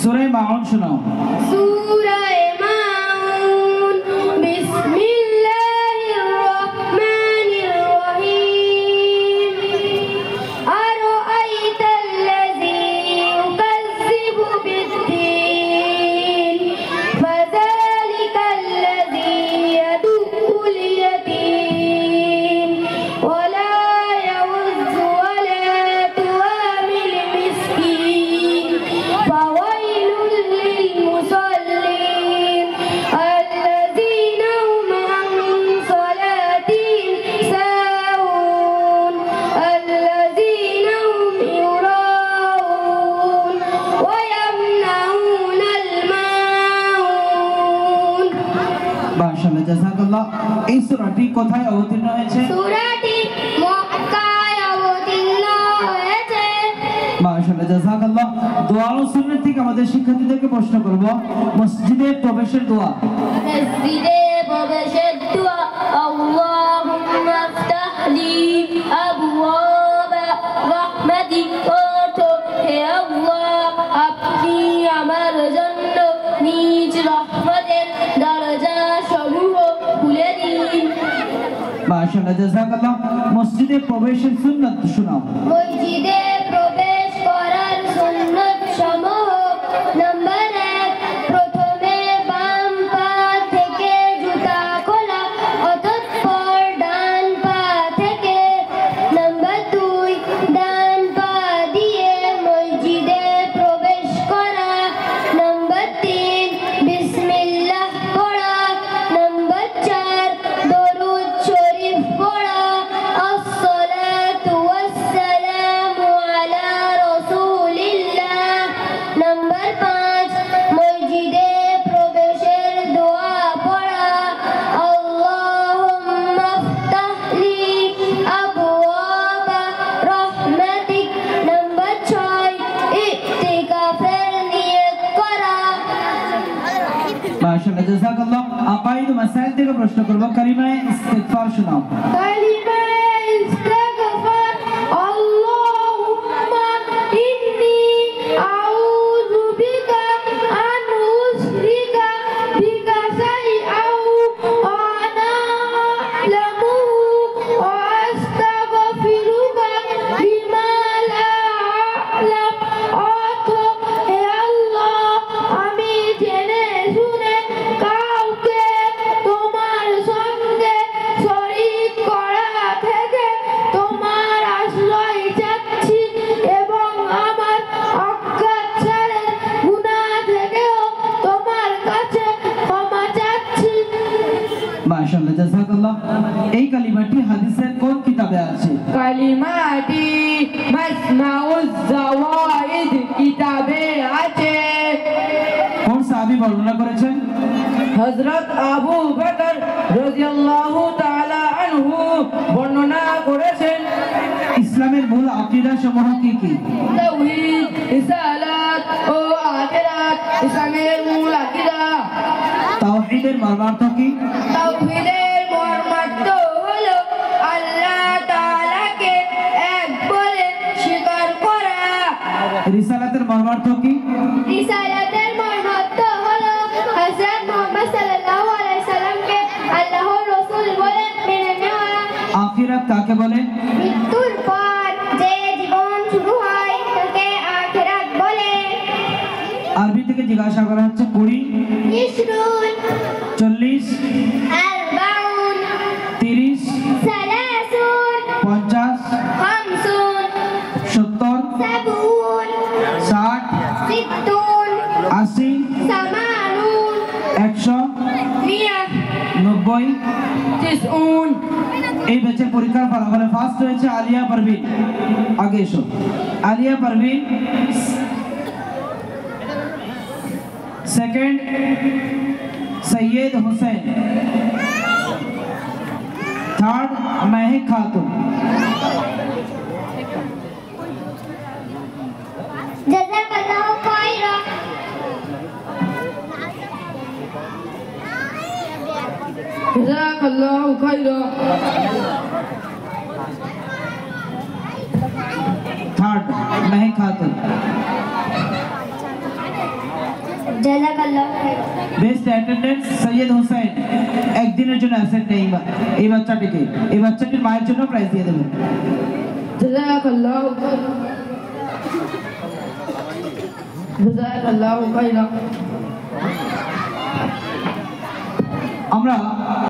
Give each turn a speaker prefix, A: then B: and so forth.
A: সূরা মাউন শোনাও।
B: সূরা মাউন বিসমিল্লাহির রহমানির রহিম আরাআইতাল্লাযী ইউকাযযিবু বিদ্দীন ফাযালিকাল্লাযী ইয়াদুল ইয়াতীম ওয়ালা ইয়াউযু ওয়ালা তুআমিল মিসকিন ফাওয়াইলুল লিলমুসাল্লিন আল্লাযীনা হুম আন সালাতিহিম সাহুন আল্লাযীনা হুম ইউরাউন ওয়া ইয়ামনাউনাল মাউন।
A: মাশাআল্লাহ, জাযাকাল্লাহ। এই সূরাটি কোথায় অবতীর্ণ হয়েছে?
B: সূরাটি মক্কায় অবতীর্ণ হয়েছে।
A: মাশাআল্লাহ, জাযাকাল্লাহ। দোয়া ও সুন্নাত থেকে আমাদের শিক্ষার্থীদেরকে প্রশ্ন করব, মসজিদে প্রবেশের দোয়া।
B: মসজিদে প্রবেশের দোয়া আল্লাহুম্মা ইফতাহ লি আবওয়াবা রাহমাতিক। অর্থ, হে আল্লাহ, আপনি আমার জন্য নিজ রহমতের দরজা সমূহ খুলে দিন।
A: মাশাআল্লাহ, জাযাকাল্লাহ। মসজিদে প্রবেশের সুন্নাত শোনাও।
B: মসজিদে প্রবেশ করার সুন্নাত সমূহ। নাম্বার 1, প্রথমে বাম পা থেকে জুতা খোলা, অতঃপর ডান পা থেকে। নাম্বার 2, ডান পা দিয়ে মসজিদে প্রবেশ করা। নাম্বার 3, বিসমিল্লাহ পড়া। নাম্বার 4, দরুদ শরীফ পড়া। আসসালাতু ওয়াসসালামু আলা রাসূলিল্লাহ। নাম্বার 5, মসজিদে প্রবেশের দোয়া পড়া আল্লাহুম্মা ইফতাহ লি আবওয়াবা রাহমাতিক। নাম্বার 6, ইতিকাফের নিয়ত করা।
A: মাশাআল্লাহ, জাযাকাল্লাহ। আকাইদ মাসাইল থেকে প্রশ্ন করব, কালিমায়ে ইস্তিগফার শোনাও।
B: কালিমায়ে ইস্তিগফার আল্লাহুম্মা ইন্নী আউযু বিকা আন উশরিকা বিকা শাইআন ওয়া আনা আ'লামু ওয়া আস্তাগফিরুকা লিমা লা আ'লাম। অর্থ, হে আল্লাহ, আমি জেনে শুনে কাউকে তোমার সঙ্গে শরীক করা থেকে তোমার আশ্রয় চাচ্ছি এবং আমার অজ্ঞাতসারের গুনাহ থেকেও তোমার কাছে ক্ষমা চাচ্ছি।
A: মাশাআল্লাহ, জাযাকাল্লাহ। এই কালিমাটি হাদিসের কোন কিতাবে আছে?
C: কালিমাটি মাজমাউজ জাওয়াইদ কিতাবে আছে।
A: কোন সাহাবী বর্ণনা করেছেন?
C: হযরত আবু বকর রাদিয়াল্লাহু তাআলা আনহু বর্ণনা করেছেন।
A: ইসলামের মূল আকীদা সমূহ কি কি?
C: তাওহীদ, রিসালাত ও আখিরাত ইসলামের মূল আকীদা।
A: তাওহীদের মর্মার্থ কি?
B: তাওহীদের মর্মার্থ হলো আল্লাহ তাআলাকে এক বলে স্বীকার করা।
A: রিসালাতের মর্মার্থ কি?
B: রিসালাতের মর্মার্থ হলো হযরত মুহাম্মদ সাল্লাল্লাহু আলাইহি সাল্লামকে আল্লাহর রাসূল বলে মেনে নেওয়া।
A: আখিরাত কাকে বলে?
B: মৃত্যুর পর যে জীবন শুরু হয় তাকে আখিরাত বলে।
A: আরবি থেকে জিজ্ঞাসা করা হচ্ছে 20,
B: 20,
A: 40,
B: 40,
A: 30,
B: 30,
A: 50,
B: 50,
A: 70,
B: 70,
A: 60,
B: 60,
A: 80,
B: 80,
A: 100,
B: 100,
A: 90।
C: 90।
A: এই ব্যাচের পরীক্ষার ফলাফলে ফার্স্ট হয়েছে আলিয়া পারভিন। আগে এসো। আলিয়া পারভিন। সেকেন্ড সৈয়দ হোসেন। থার্ড মেহেক খাতুন।
B: জাযাকাল্লাহু খাইরা।
C: জাযাকাল্লাহু খাইরা।
A: থার্ড মেহেক খাতুন।
B: জাযাকাল্লাহু খাইরান।
A: বেস্ট অ্যাটেন্ডেন্স সৈয়দ হোসেন, একদিনের জন্য অ্যাবসেন্ট নেই এই বাচ্চাটিকে। এই বাচ্চাটির মায়ের জন্য প্রাইজ দিয়ে দেবেন।
C: জাযাকাল্লাহু খাইরান।
A: আমরা